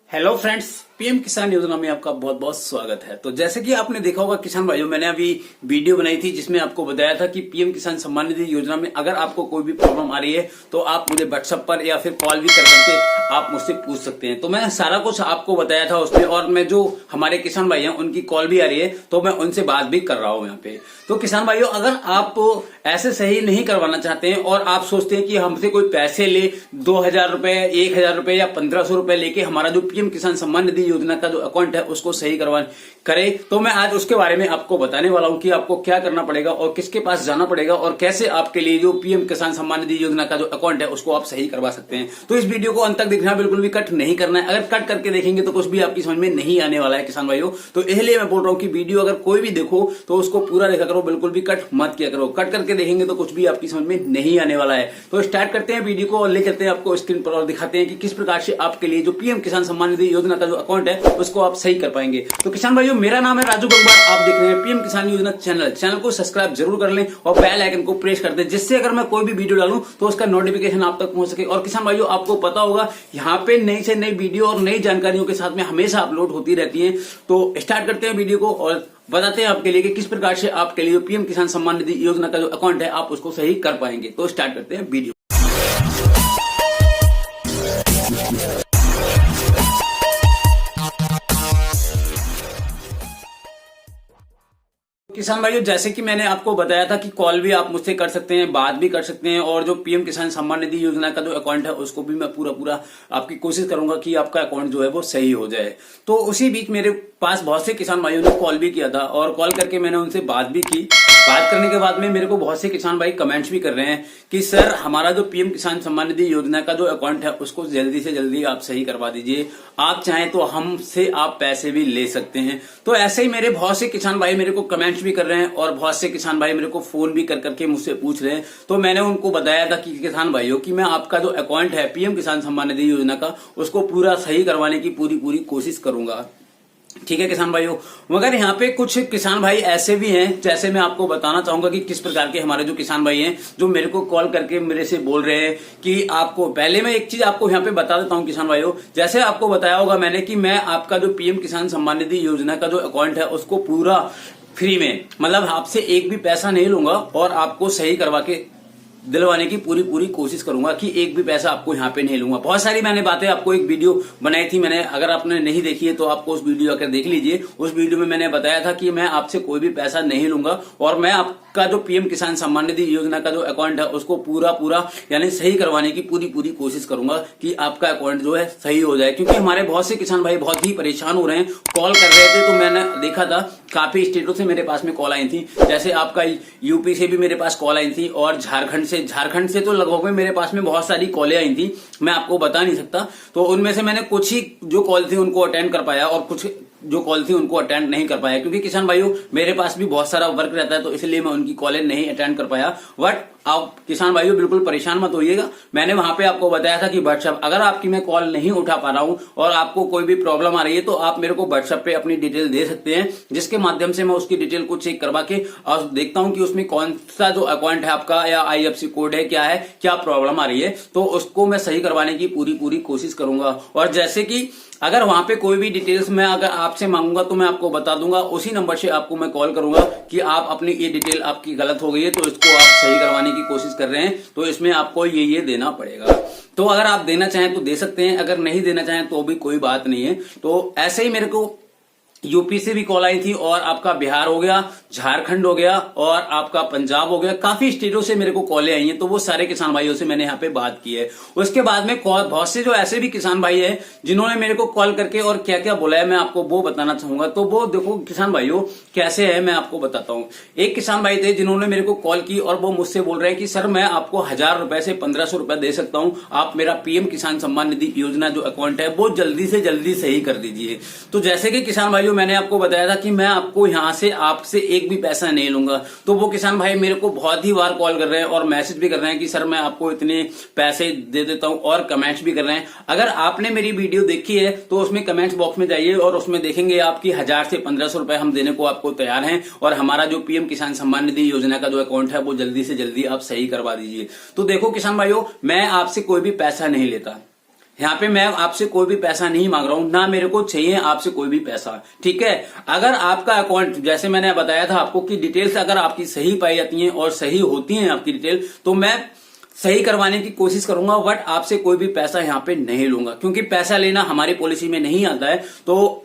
Hello friends, PM किसान योजना में आपका बहुत बहुत स्वागत है। तो जैसे कि आपने देखा होगा किसान भाइयों, मैंने अभी वीडियो बनाई थी जिसमें आपको बताया था कि पीएम किसान सम्मान निधि योजना में अगर आपको कोई भी प्रॉब्लम आ रही है तो आप मुझे व्हाट्सएप पर या फिर कॉल भी कर करके आप मुझसे पूछ सकते हैं। तो मैं सारा कुछ आपको बताया था उसमें, और मैं जो हमारे किसान भाई हैं उनकी कॉल भी आ रही है तो मैं उनसे बात भी कर रहा हूँ यहाँ पे। तो किसान भाइयों, अगर आप ऐसे सही नहीं करवाना चाहते हैं और आप सोचते हैं कि हमसे कोई पैसे ले 2000 रुपए, 1000 रुपए या 1500 रुपए लेके हमारा जो पीएम किसान सम्मान निधि योजना का जो अकाउंट है उसको सही करे, तो मैं आज उसके बारे में आपको बताने वाला हूं कि आपको क्या करना पड़ेगा और किसके पास जाना पड़ेगा और कैसे आपके लिए जो पीएम किसान सम्मान निधि योजना का जो अकाउंट है उसको आप सही करवा सकते हैं। तो इस वीडियो को अंत तक देखना, बिल्कुल भी कट नहीं करना है। अगर कट करके देखेंगे तो कुछ भी आपकी समझ में नहीं आने वाला है किसान भाइयों। तो इसलिए मैं बोल रहा हूं कि वीडियो अगर कोई भी देखो तो उसको पूरा देखा करो, बिल्कुल भी कट मत किया करो। कट करके देखेंगे तो कुछ भी आपकी समझ में नहीं आने वाला है। तो स्टार्ट करते हैं वीडियो को और ले चलते हैं आपको स्क्रीन पर और दिखाते हैं कि किस प्रकार से आपके लिए जो पीएम किसान सम्मान निधि योजना का जो अकाउंट है उसको आप सही कर पाएंगे। तो किसान भाइयों, मेरा नाम है राजू गंगवार, आप देख रहे हैं पीएम किसान योजना चैनल को सब्सक्राइब जरूर कर लें और बेल आइकन को प्रेस कर दें, जिससे अगर मैं कोई भी वीडियो डालूं तो उसका नोटिफिकेशन आप तक पहुंच सके। और किसान भाइयों, आपको पता होगा यहाँ पे नई से नई वीडियो और नई जानकारियों के साथ में हमेशा अपलोड होती रहती है। तो स्टार्ट करते हैं वीडियो को और बताते हैं आपके लिए कि किस प्रकार से आपके लिए पीएम किसान सम्मान निधि योजना का जो अकाउंट है आप उसको सही कर पाएंगे। तो स्टार्ट करते हैं वीडियो। किसान भाइयों, जैसे कि मैंने आपको बताया था कि कॉल भी आप मुझसे कर सकते हैं, बात भी कर सकते हैं, और जो पीएम किसान सम्मान निधि योजना का जो अकाउंट है उसको भी मैं पूरा आपकी कोशिश करूंगा कि आपका अकाउंट जो है वो सही हो जाए। तो उसी बीच मेरे पास बहुत से किसान भाइयों ने कॉल भी किया था और कॉल करके मैंने उनसे बात भी की। बात करने के बाद में मेरे को बहुत से किसान भाई कमेंट्स भी कर रहे हैं कि सर, हमारा जो पीएम किसान सम्मान निधि योजना का जो अकाउंट है उसको जल्दी से जल्दी आप सही करवा दीजिए। आप चाहें तो हमसे आप पैसे भी ले सकते हैं। तो ऐसे ही मेरे बहुत से किसान भाई मेरे को कमेंट्स भी कर रहे हैं और बहुत से किसान भाई मेरे को फोन भी कर करके मुझसे पूछ रहे हैं। तो मैंने उनको बताया था कि किसान भाइयों कि मैं आपका जो अकाउंट है पीएम किसान सम्मान निधि योजना का उसको पूरा सही करवाने की पूरी कोशिश करूंगा। ठीक है किसान भाइयों, मगर यहाँ पे कुछ किसान भाई ऐसे भी हैं, जैसे मैं आपको बताना चाहूंगा कि किस प्रकार के हमारे जो किसान भाई हैं जो मेरे को कॉल करके मेरे से बोल रहे हैं कि आपको, पहले मैं एक चीज आपको यहाँ पे बता देता हूँ किसान भाइयों। जैसे आपको बताया होगा मैंने कि मैं आपका जो पीएम किसान सम्मान निधि योजना का जो अकाउंट है उसको पूरा फ्री में, मतलब आपसे एक भी पैसा नहीं लूंगा और आपको सही करवा के दिलवाने की पूरी कोशिश करूंगा कि एक भी पैसा आपको यहाँ पे नहीं लूंगा। बहुत सारी मैंने बातें, आपको एक वीडियो बनाई थी मैंने, अगर आपने नहीं देखी है तो आपको उस वीडियो आकर देख लीजिए। उस वीडियो में मैंने बताया था कि मैं आपसे कोई भी पैसा नहीं लूंगा और मैं आपका जो पीएम किसान सम्मान निधि योजना का जो अकाउंट है उसको पूरा यानी सही करवाने की पूरी कोशिश करूंगा कि आपका अकाउंट जो है सही हो जाए। क्योंकि हमारे बहुत से किसान भाई बहुत ही परेशान हो रहे हैं, कॉल कर रहे थे। तो मैंने देखा था काफी स्टेटों से मेरे पास में कॉल आई थी, जैसे आपका यूपी से भी मेरे पास कॉल आई थी और झारखंड से तो लगभग में मेरे पास में बहुत सारी कॉलें आई थी, मैं आपको बता नहीं सकता। तो उनमें से मैंने कुछ ही जो कॉल थी उनको अटेंड कर पाया और कुछ जो कॉल थी उनको अटेंड नहीं कर पाया, क्योंकि किसान भाइयों मेरे पास भी बहुत सारा वर्क रहता है, तो इसलिए मैं उनकी कॉलें नहीं अटेंड कर पाया। बट आप किसान भाइयों बिल्कुल परेशान मत होइएगा, मैंने वहां पे आपको बताया था कि व्हाट्सएप, अगर आपकी मैं कॉल नहीं उठा पा रहा हूं और आपको कोई भी प्रॉब्लम आ रही है तो आप मेरे को व्हाट्सएप पे अपनी डिटेल दे सकते हैं, जिसके माध्यम से मैं उसकी डिटेल को चेक करवा के और देखता हूं कि उसमें कौन सा जो अकाउंट है आपका या IFSC कोड है, क्या प्रॉब्लम आ रही है, तो उसको मैं सही करवाने की पूरी कोशिश करूंगा। और जैसे कि अगर वहां पे कोई भी डिटेल्स मैं अगर आपसे मांगूंगा तो मैं आपको बता दूंगा, उसी नंबर से आपको मैं कॉल करूंगा कि आप अपनी ये डिटेल आपकी गलत हो गई है तो इसको आप सही करवाने की कोशिश कर रहे हैं, तो इसमें आपको ये देना पड़ेगा। तो अगर आप देना चाहें तो दे सकते हैं, अगर नहीं देना चाहें तो भी कोई बात नहीं है। तो ऐसे ही मेरे को यूपी से भी कॉल आई थी और आपका बिहार हो गया, झारखंड हो गया और आपका पंजाब हो गया, काफी स्टेटों से मेरे को कॉलें आई हैं। तो वो सारे किसान भाइयों से मैंने यहाँ पे बात की है। उसके बाद में बहुत से जो ऐसे भी किसान भाई हैं जिन्होंने मेरे को कॉल करके और क्या बोला है मैं आपको वो बताना चाहूंगा। तो वो देखो किसान भाइयों कैसे है मैं आपको बताता हूँ। एक किसान भाई थे जिन्होंने मेरे को कॉल की और वो मुझसे बोल रहे हैं कि सर, मैं आपको 1000 रुपए से 1500 रुपए दे सकता हूँ, आप मेरा पीएम किसान सम्मान निधि योजना जो अकाउंट है वो जल्दी से जल्दी सही कर दीजिए। तो जैसे कि किसान भाइयों मैंने आपको बताया था कि मैं आपको यहां से आपसे एक भी पैसा नहीं लूंगा, तो वो किसान भाई मेरे को बहुत ही बार कॉल कर रहे हैं और मैसेज भी कर रहे हैं कि सर मैं आपको इतने पैसे दे देता हूं, और कमेंट्स भी कर रहे हैं। अगर आपने मेरी वीडियो देखी है तो उसमें कमेंट्स बॉक्स में जाइए और उसमें देखेंगे आपकी 1000 से 1500 रुपए हम देने को आपको तैयार हैं, और हमारा जो पीएम किसान सम्मान निधि योजना का जो अकाउंट है वो जल्दी से जल्दी आप सही करवा दीजिए। तो देखो किसान भाइयों, मैं आपसे कोई भी पैसा नहीं लेता, यहाँ पे मैं आपसे कोई भी पैसा नहीं मांग रहा हूं, ना मेरे को चाहिए आपसे कोई भी पैसा, ठीक है। अगर आपका अकाउंट, जैसे मैंने बताया था आपको कि डिटेल्स अगर आपकी सही पाई जाती हैं और सही होती हैं आपकी डिटेल, तो मैं सही करवाने की कोशिश करूंगा, बट आपसे कोई भी पैसा यहाँ पे नहीं लूंगा, क्योंकि पैसा लेना हमारी पॉलिसी में नहीं आता है। तो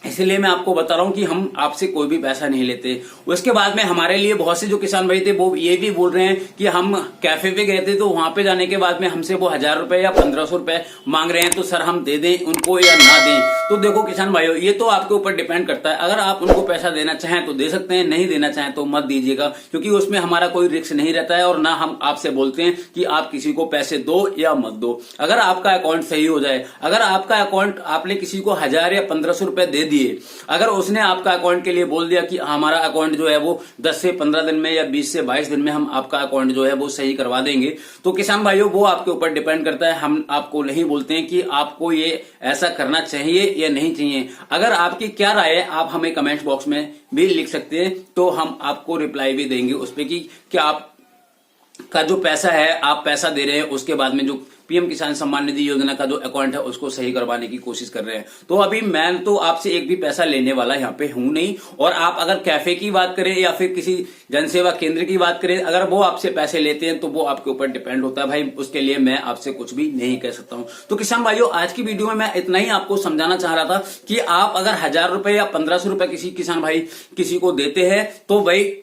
इसलिए मैं आपको बता रहा हूं कि हम आपसे कोई भी पैसा नहीं लेते। उसके बाद में हमारे लिए बहुत से जो किसान भाई थे वो ये भी बोल रहे हैं कि हम कैफे पे गए थे, तो वहां पे जाने के बाद में हमसे वो 1000 रुपए या 1500 रुपए मांग रहे हैं, तो सर हम दे दें उनको या ना दें। तो देखो किसान भाइयों, ये तो आपके ऊपर डिपेंड करता है। अगर आप उनको पैसा देना चाहें तो दे सकते हैं, नहीं देना चाहें तो मत दीजिएगा, क्योंकि उसमें हमारा कोई रिस्क नहीं रहता है, और ना हम आपसे बोलते हैं कि आप किसी को पैसे दो या मत दो। अगर आपका अकाउंट सही हो जाए, अगर आपका अकाउंट आपने किसी को 1000 या 1500 रुपए दे दिए, अगर उसने आपका अकाउंट के लिए बोल दिया कि हमारा अकाउंट जो है वो 10 से 15 दिन में या 20 से 22 दिन में हम आपका अकाउंट जो है वो सही करवा देंगे, तो किसान भाइयों वो आपके ऊपर डिपेंड करता है। हम आपको नहीं बोलते हैं कि आपको ये ऐसा करना चाहिए या नहीं चाहिए। अगर आपकी क्या राय है आप हमें कमेंट बॉक्स में भी लिख सकते हैं, तो हम आपको रिप्लाई भी देंगे उस पर कि क्या आप का जो पैसा है आप पैसा दे रहे हैं, उसके बाद में जो पीएम किसान सम्मान निधि योजना का जो अकाउंट है उसको सही करवाने की कोशिश कर रहे हैं। तो अभी मैं तो आपसे एक भी पैसा लेने वाला यहाँ पे हूं नहीं। और आप अगर कैफे की बात करें या फिर किसी जनसेवा केंद्र की बात करें, अगर वो आपसे पैसे लेते हैं तो वो आपके ऊपर डिपेंड होता है भाई, उसके लिए मैं आपसे कुछ भी नहीं कह सकता हूं। तो किसान भाइयों, आज की वीडियो में मैं इतना ही आपको समझाना चाह रहा था कि आप अगर 1000 रुपए या 1500 रुपए किसी किसान भाई किसी को देते हैं, तो भाई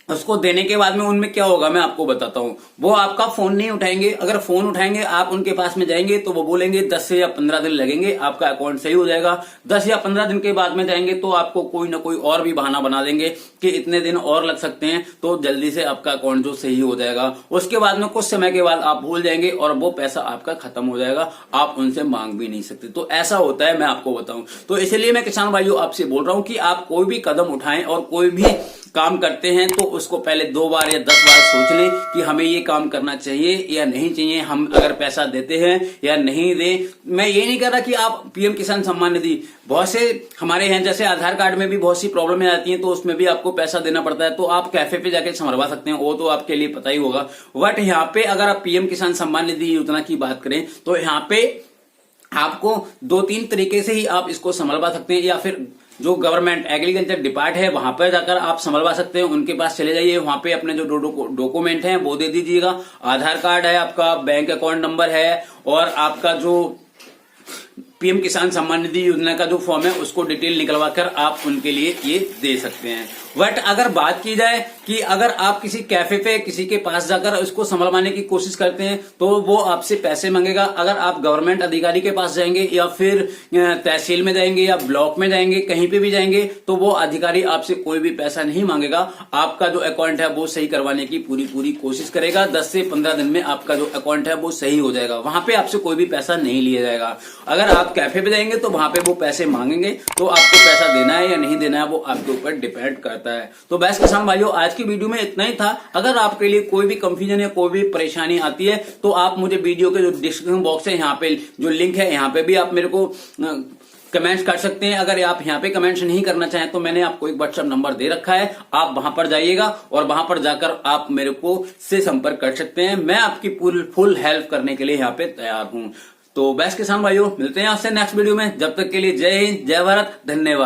उसको देने के बाद में उनमें क्या होगा मैं आपको बताता हूं। वो आपका फोन नहीं उठाएंगे, अगर फोन उठाएंगे आप उनके पास में जाएंगे तो वो बोलेंगे 10 से या 15 दिन लगेंगे, आपका अकाउंट सही हो जाएगा। 10 या 15 दिन के बाद में जाएंगे तो आपको कोई ना कोई और भी बहाना बना देंगे कि इतने दिन और लग सकते हैं, तो जल्दी से आपका अकाउंट जो सही हो जाएगा। उसके बाद में कुछ समय के बाद आप भूल जाएंगे और वो पैसा आपका खत्म हो जाएगा, आप उनसे मांग भी नहीं सकते। तो ऐसा होता है, मैं आपको बताऊं। तो इसलिए मैं किसान भाइयों आपसे बोल रहा हूं कि आप कोई भी कदम उठाएं और कोई भी काम करते हैं तो उसको पहले 2 बार या 10 बार सोच लें कि हमें ये काम करना चाहिए या नहीं चाहिए, हम अगर पैसा देते हैं या नहीं दे। मैं ये नहीं कह रहा कि आप पीएम किसान सम्मान निधि, बहुत से हमारे यहाँ जैसे आधार कार्ड में भी बहुत सी प्रॉब्लमें आती हैं, तो उसमें भी आपको पैसा देना पड़ता है, तो आप कैफे पे जाके संभलवा सकते हैं, वो तो आपके लिए पता ही होगा। बट यहाँ पे अगर आप पीएम किसान सम्मान निधि योजना की बात करें तो यहाँ पे आपको 2-3 तरीके से ही आप इसको संभलवा सकते हैं, या फिर जो गवर्नमेंट एग्रीकल्चर डिपार्ट है वहां पर जाकर आप संभलवा सकते हैं। उनके पास चले जाइए, वहां पे अपने जो डॉक्यूमेंट हैं वो दे दीजिएगा। आधार कार्ड है आपका, बैंक अकाउंट नंबर है, और आपका जो पीएम किसान सम्मान निधि योजना का जो फॉर्म है उसको डिटेल निकलवा कर आप उनके लिए ये दे सकते हैं। बट अगर बात की जाए कि अगर आप किसी कैफे पे किसी के पास जाकर उसको संभलवाने की कोशिश करते हैं तो वो आपसे पैसे मांगेगा। अगर आप गवर्नमेंट अधिकारी के पास जाएंगे या फिर तहसील में जाएंगे या ब्लॉक में जाएंगे, कहीं पे भी जाएंगे, तो वो अधिकारी आपसे कोई भी पैसा नहीं मांगेगा। आपका जो अकाउंट है वो सही करवाने की पूरी कोशिश करेगा। 10 से 15 दिन में आपका जो अकाउंट है वो सही हो जाएगा, वहां पे आपसे कोई भी पैसा नहीं लिया जाएगा। अगर आप कैफे पे जाएंगे तो वहां पे वो पैसे मांगेंगे, तो आपको पैसा देना है या नहीं देना है वो आपके ऊपर डिपेंड करता है। तो बस किसान भाइयों, आज की वीडियो में इतना ही था। अगर आपके लिए कोई भी कंफ्यूजन या कोई भी परेशानी आती है तो आप मुझे वीडियो के जो डिस्क्रिप्शन बॉक्स है यहाँ पे जो लिंक है यहाँ पे भी आप मेरे को कमेंट्स कर सकते हैं। अगर आप यहाँ पे कमेंट्स नहीं करना चाहें तो मैंने आपको एक व्हाट्सएप नंबर दे रखा है, आप वहां पर जाइएगा और वहां पर जाकर आप मेरे को से संपर्क कर सकते हैं। मैं आपकी फुल हेल्प करने के लिए यहाँ पे तैयार हूँ। तो बेस्ट किसान भाइयों, मिलते हैं आपसे नेक्स्ट वीडियो में। जब तक के लिए जय हिंद, जय भारत, धन्यवाद।